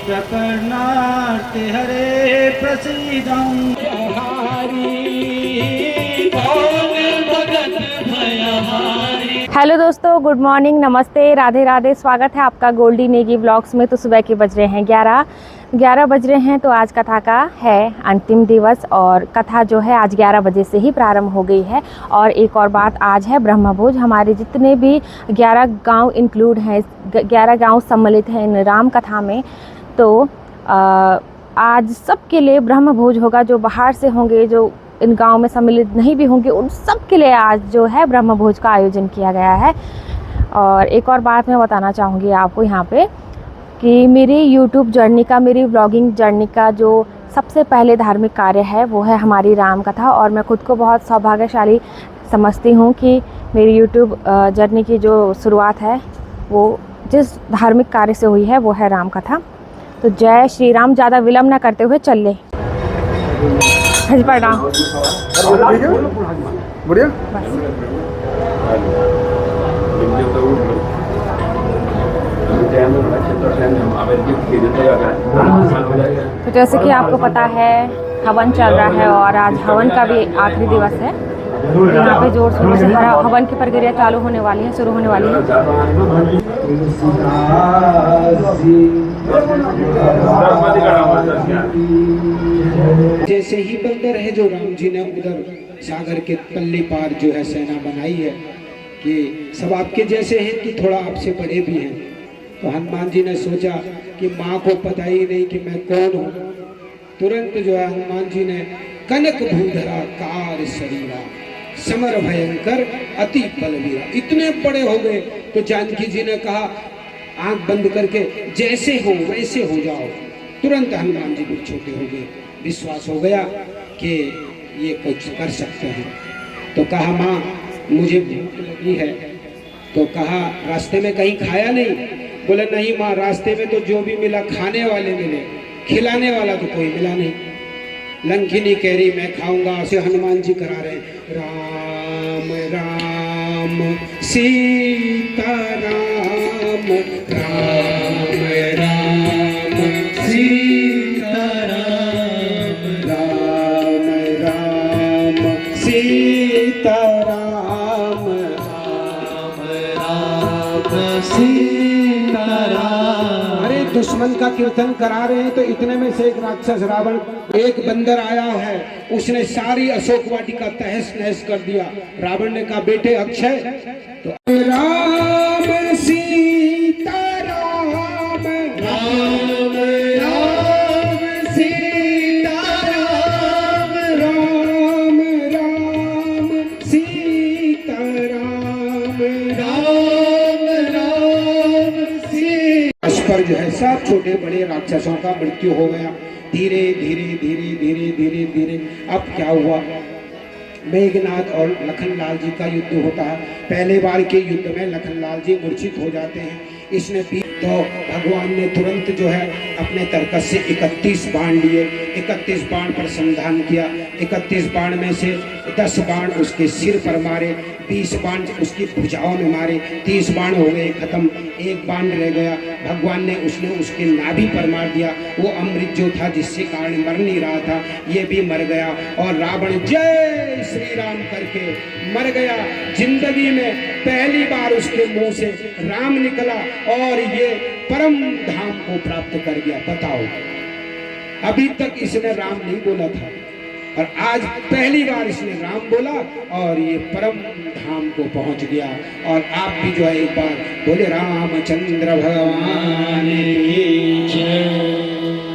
चक्रनार्ते हरे प्रसीदं hello दोस्तों, good morning, नमस्ते, राधे राधे। स्वागत है आपका गोल्डी नेगी व्लॉग्स में। तो सुबह के बज रहे हैं 11 बज रहे हैं। तो आज कथा का है अंतिम दिवस और कथा जो है आज 11 बजे से ही प्रारंभ हो गई है। और एक और बात, आज है ब्रह्मभोज। हमारे जितने भी 11 गांव इंक्लूड हैं, 11 गांव सम्मिलित हैं इन राम कथा में। तो आज सबके लिए ब्रह्मभोज होगा। जो बाहर से होंगे, जो इन गांव में सम्मिलित नहीं भी होंगे, उन सब के लिए आज जो है ब्रह्मभोज का आयोजन किया गया है। और एक और बात मैं बताना चाहूँगी आपको यहाँ पे कि मेरी यूट्यूब जर्नी का, मेरी व्लॉगिंग जर्नी का जो सबसे पहले धार्मिक कार्य है वो है हमारी राम कथा। और मैं खुद को बहुत सौभाग्यशाली समझती हूँ कि मेरी यूट्यूब जर्नी की जो शुरुआत है वो जिस धार्मिक कार्य से हुई है वो है राम कथा। तो जय श्री राम। ज़्यादा विलम्ब न करते हुए चल ले। बढ़िया। तो जैसे कि आपको पता है हवन चल रहा है और आज हवन का भी आखिरी दिवस है। यहाँ पे जोर शोर से हवन की प्रक्रिया चालू होने वाली है, शुरू होने वाली है। जैसे ही बंदर है जो राम जी ने उधर सागर के पल्ली पार जो है सेना बनाई है कि सब आपके जैसे हैं कि थोड़ा आपसे बड़े भी हैं। तो हनुमान जी ने सोचा कि माँ को पता ही नहीं कि मैं कौन हूँ। तुरंत जो है हनुमान जी ने कनक भूधरा कार शरीरा समर भयंकर अति बलवीरा, इतने बड़े हो गए। तो जानकी जी ने कहा आंख बंद करके जैसे हो वैसे हो जाओ। तुरंत हनुमान जी भी छोटे हो गए। विश्वास हो गया कि ये कुछ कर सकते हैं। तो कहा माँ मुझे भूख लगी है। तो कहा रास्ते में कहीं खाया नहीं? बोले नहीं माँ, रास्ते में तो जो भी मिला खाने वाले मिले, खिलाने वाला तो कोई मिला नहीं। लंकिनी कह रही मैं खाऊंगा। से हनुमान जी करा रहे राम राम सीता राम राम राम सीता राम राम राम सीता राम राम राम सीता राम। अरे दुश्मन का कीर्तन करा रहे हैं तो इतने में से एक राक्षस रावण, एक बंदर आया है, उसने सारी अशोक वाटिका तहस नहस कर दिया। रावण ने कहा बेटे अक्षय, तो राम सीता राम राम राम सीता राम राम राम सीता राम राम राम सीता। पर जो है सब छोटे बड़े राक्षसों का मृत्यु हो गया। धीरे धीरे धीरे धीरे धीरे धीरे अब क्या हुआ, मेघनाथ और लखनलाल जी का युद्ध होता है। पहले बार के युद्ध में लखनलाल जी मूर्छित हो जाते हैं। इसने तो भगवान ने तुरंत जो है अपने तरकस से 31 बाण लिए। 31 बाण पर संधान किया। 31 बाण में से 10 बाण उसके सिर पर मारे, 20 बाण उसकी भुजाओं में मारे, 30 बाण हो गए खत्म। एक बाण रह गया, भगवान ने उसके नाभि पर मार दिया। वो अमृत जो था जिससे कारण मर नहीं रहा था, ये भी मर गया। और रावण जय श्री राम करके मर गया। जिंदगी में पहली बार उसके मुंह से राम निकला और ये परम धाम को प्राप्त कर गया। बताओ, अभी तक इसने राम नहीं बोला था और आज पहली बार इसने राम बोला और ये परम धाम को पहुंच गया। और आप भी जो है एक बार बोले रामचंद्र भगवान की जय।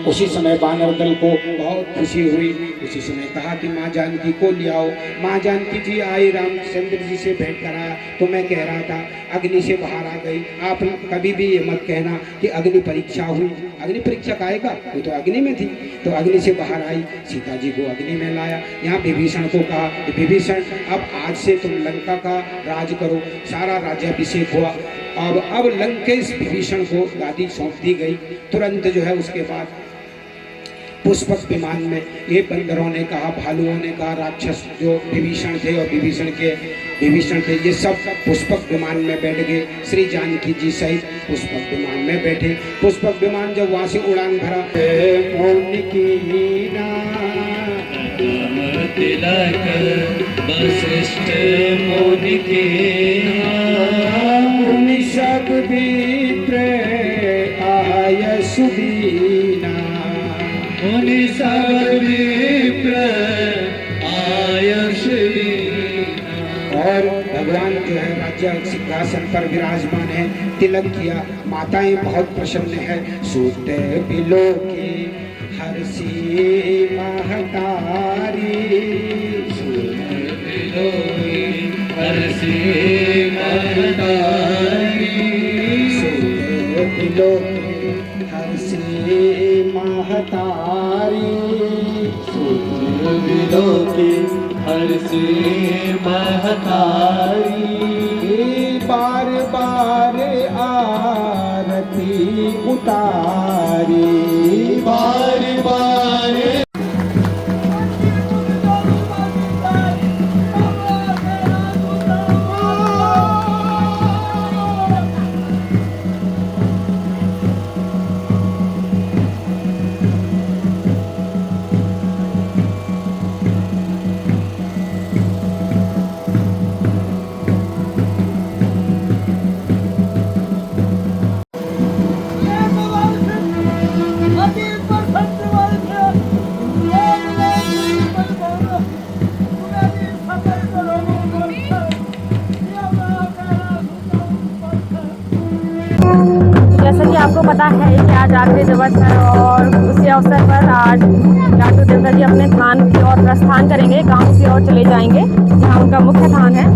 उसी समय बानर दल को बहुत खुशी हुई। उसी समय कहा कि माँ जानकी को ले आओ। माँ जानकी जी आई, रामचंद्र जी से भेंट कराया। तो मैं कह रहा था अग्नि से बाहर आ गई। आप कभी भी ये मत कहना कि अग्नि परीक्षा हुई। अग्नि परीक्षा का आएगा, वो तो अग्नि में थी। तो अग्नि से बाहर आई, सीता जी को अग्नि में लाया। यहाँ विभीषण को कहा विभीषण अब आज से तुम लंका का राज करो। सारा राज्याभिषेक हुआ। अब लंकेश विभीषण को गादी सौंप दी गई। तुरंत जो है उसके बाद पुष्पक विमान में ये बंदरों ने कहा, भालुओं ने कहा, राक्षस जो विभीषण थे और विभीषण थे, ये सब पुष्पक विमान में बैठ गए। श्री जानकी जी सहित पुष्पक विमान में बैठे। पुष्पक विमान जब वहां से उड़ान भरा, तिलक वशिष्ठ मुनि के मुनि सब विप्र आय सुदीना, मुनि सब विप्र आय सुदीना। और भगवान जो है राज्य सिंहासन पर विराजमान है, तिलक किया। माताएं बहुत प्रसन्न है। सूते बिलो की हर्षी महतारी, हर्षी महतारी, बिलो हर्षी महतारी, बिलो की हर्षी महतारी। बार बार आरती उतारी, बार बार जैसा कि आपको पता है कि आज आखिरी दिवस है और उसी अवसर पर आज लाटू देवता जी अपने थान की ओर प्रस्थान करेंगे, गांव की ओर चले जाएंगे जहां उनका मुख्य थान है।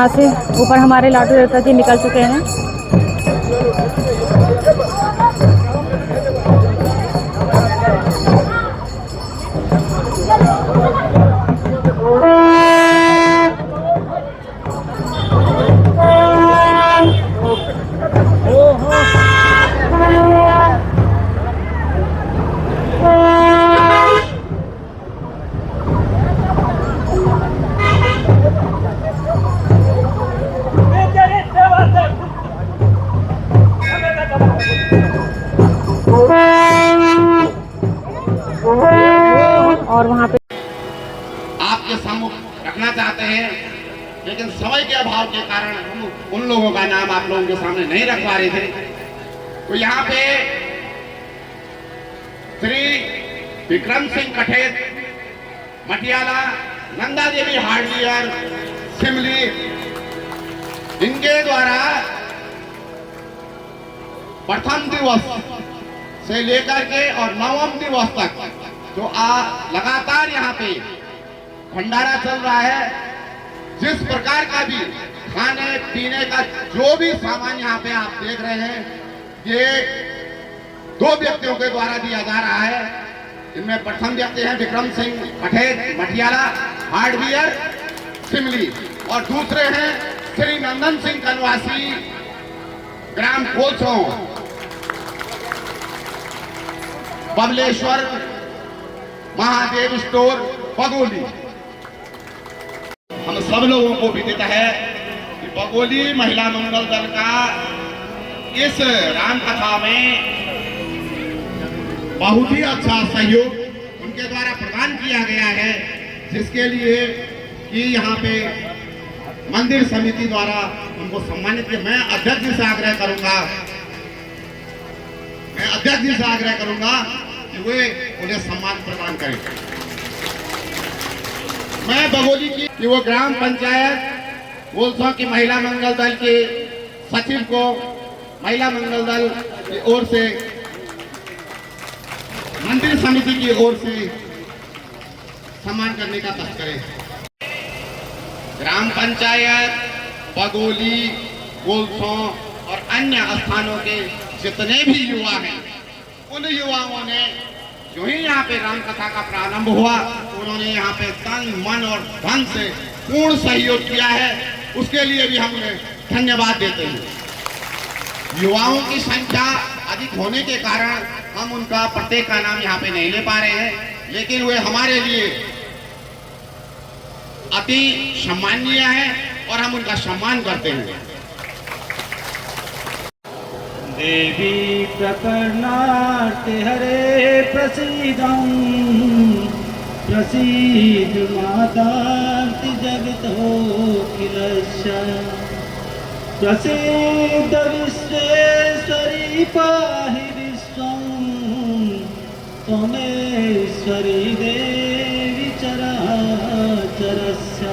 यहाँ से ऊपर हमारे लाडू देवता जी निकल चुके हैं। और वहाँ पे आपके सम्मुख रखना चाहते हैं, लेकिन समय के अभाव के कारण हम उन लोगों का नाम आप लोगों के सामने नहीं रख पा रहे थे। तो यहाँ पे श्री विक्रम सिंह कठेत मटियाला, नंदा देवी हार्डवेयर सिमली, इनके द्वारा प्रथम दिवस से लेकर के और नवम दिवस तक जो लगातार यहाँ पे भंडारा चल रहा है, जिस प्रकार का भी खाने पीने का जो भी सामान यहाँ पे आप देख रहे हैं, ये 2 व्यक्तियों के द्वारा दिया जा रहा है। इनमें प्रथम व्यक्ति हैं विक्रम सिंह कठेत मटियाला हार्डवेयर सिमली, और दूसरे हैं श्री नंदन सिंह कनवासी ग्राम कोलसो बबलेश्वर महादेव स्टोर बगोली। हम सब लोगों को विदित है कि बगोली महिला मंगल दल का इस राम कथा में बहुत ही अच्छा सहयोग उनके द्वारा प्रदान किया गया है, जिसके लिए कि यहाँ पे मंदिर समिति द्वारा उनको सम्मानित किया। मैं अध्यक्ष जी से आग्रह करूंगा कि वे उन्हें सम्मान प्रदान करें। मैं बगोली की कि वो ग्राम पंचायत बोलसो की महिला मंगल दल के सचिव को महिला मंगल दल की ओर से, मंदिर समिति की ओर से सम्मान करने का तय करें। ग्राम पंचायत बगोली, बोलसो और अन्य स्थानों के जितने भी युवा हैं, उन युवाओं ने जो ही यहाँ पे राम कथा का प्रारंभ हुआ, उन्होंने यहाँ पे तन मन और धन से पूर्ण सहयोग किया है। उसके लिए भी हम उन्हें धन्यवाद देते हैं। युवाओं की संख्या अधिक होने के कारण हम उनका प्रत्येक का नाम यहाँ पे नहीं ले पा रहे हैं, लेकिन वे हमारे लिए अति सम्माननीय है और हम उनका सम्मान करते हैं। देवी प्रकरणार्थे हरे प्रसीदं प्रसीद मातार्ति जगतोऽखिलस्य प्रसीद विश्वेश्वरी पाहि विश्वं त्वमेश्वरी देवी चराचरस्य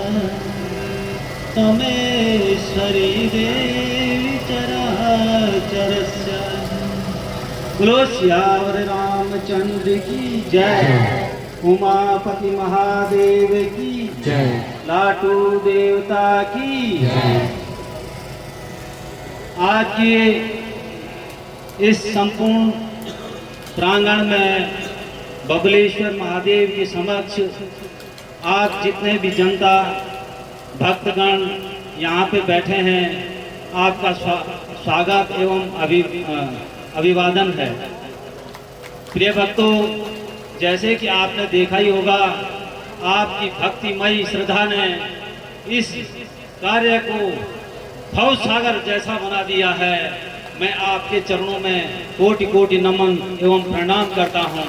त्वमेश्वरी देवी चराचरस्य। बोलो श्यावर रामचंद्र की जय, उमापति महादेव की जय, लाटू देवता की जय। आज के इस संपूर्ण प्रांगण में बबलेश्वर महादेव के समक्ष आज जितने भी जनता भक्तगण यहाँ पे बैठे हैं, आपका स्वागत एवं अभिवादन है। प्रिय भक्तों, जैसे कि आपने देखा ही होगा, आपकी भक्तिमयी श्रद्धा ने इस कार्य को भव सागर जैसा बना दिया है। मैं आपके चरणों में कोटि कोटि नमन एवं प्रणाम करता हूँ।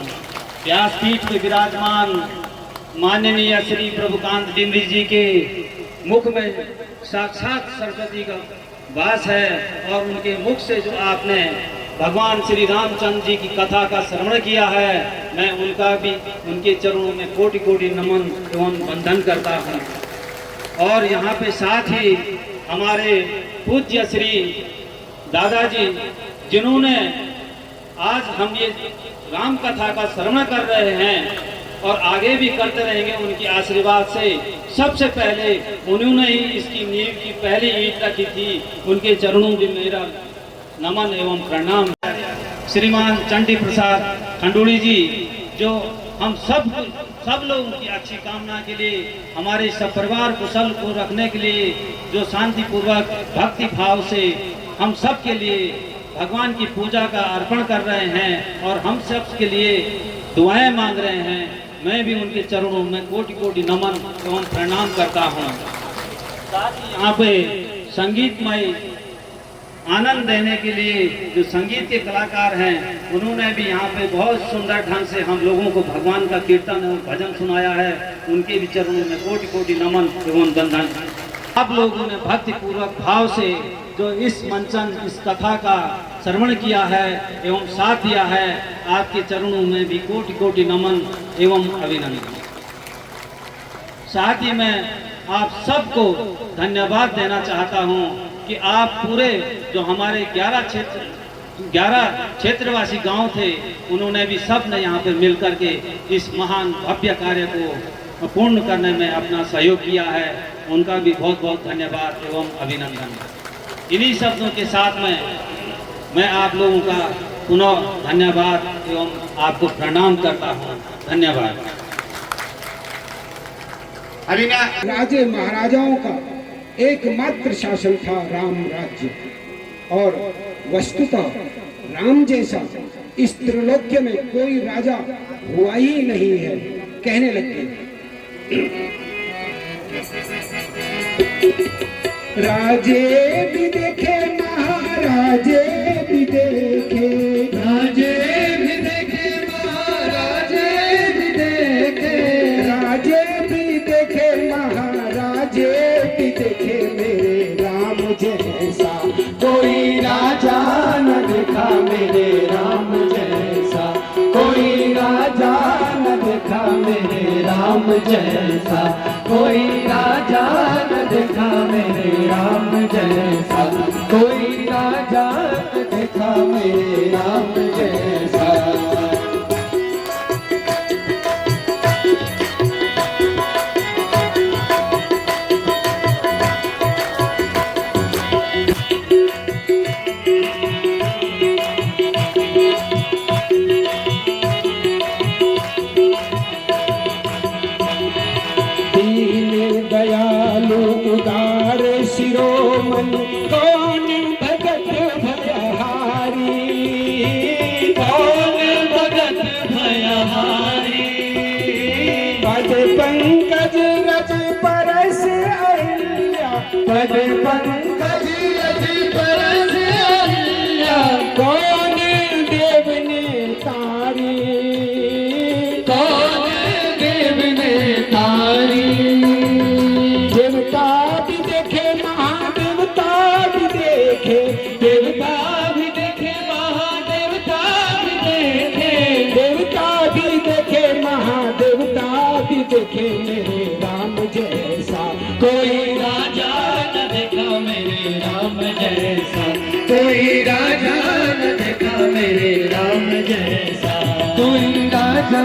व्यासपीठ में विराजमान माननीय श्री प्रभुकांत डिमरी जी के मुख में साक्षात सरस्वती का वास है, और उनके मुख से जो आपने भगवान श्री रामचंद्र जी की कथा का श्रवण किया है, मैं उनका भी उनके चरणों में कोटि कोटि नमन एवं वंदन करता हूँ। और यहाँ पे साथ ही हमारे पूज्य श्री दादाजी, जिन्होंने आज हम ये राम कथा का श्रवण कर रहे हैं, और आगे भी करते रहेंगे उनके आशीर्वाद से। सबसे पहले उन्होंने ही इसकी नींव की पहली ईंट रखी थी, उनके चरणों में मेरा नमन एवं प्रणाम। श्रीमान चंडी प्रसाद खंडूड़ी जी, जो हम सब लोगों की अच्छी कामना के लिए, हमारे सब परिवार कुशल को रखने के लिए, जो शांतिपूर्वक भक्ति भाव से हम सब के लिए भगवान की पूजा का अर्पण कर रहे हैं और हम सब के लिए दुआएं मांग रहे हैं। मैं भी उनके चरणों में कोटि कोटि नमन एवं प्रणाम करता हूँ। साथ ही यहाँ पे संगीतमय आनंद देने के लिए जो संगीत के कलाकार हैं, उन्होंने भी यहाँ पे बहुत सुंदर ढंग से हम लोगों को भगवान का कीर्तन और भजन सुनाया है। उनके भी चरणों में कोटि कोटि नमन एवं वंदन। आप लोगों ने भक्ति पूर्वक भाव से जो इस मंचन, इस कथा का श्रवण किया है एवं साथ दिया है, आपके चरणों में भी कोटि कोटि नमन एवं अभिनंदन। साथ ही मैं आप सबको धन्यवाद देना चाहता हूं कि आप पूरे जो हमारे 11 क्षेत्रवासी गांव थे, उन्होंने भी सब ने यहाँ पे मिल करके इस महान भव्य कार्य को पूर्ण करने में अपना सहयोग किया है। उनका भी बहुत बहुत धन्यवाद एवं अभिनंदन। इन्हीं शब्दों के साथ में मैं आप लोगों का पुनः धन्यवाद एवं आपको प्रणाम करता हूँ। धन्यवाद। राजे महाराजाओं का एकमात्र शासन था राम राज्य, और वस्तुतः राम जैसा इस त्रिलोक्य में कोई राजा हुआ ही नहीं है, कहने लगे। राजे भी देखे, महाराजे भी देखे, राजे भी देखे, महाराजे भी देखे, राजे भी देखे, महाराजे भी देखे, मेरे राम जैसा कोई राजा न देखा, मेरे राम जैसा कोई राजा न देखा, मेरे राम जैसा कोई राजा न देखा, मेरे राम जैसा कोई राजा न देखा, मेरे राम जैसा। उदार शिरोमणि कौन भगत भयहारी, कौन भगत भयहारी, पद पंकज रज परस अहिल्या, पद पंकज रज परस अहिल्या, कौन देव ने तारी, कौन देव ने तारी, देवता भी देखे, महादेवता भी देखे, देवता भी देखे, महादेवता भी देखे, देवता भी देखे, महादेवता भी देखे, मेरे राम जैसा कोई राजा न देखा, मेरे राम जैसा कोई राजा न देखा, मेरे राम जैसा कोई राजा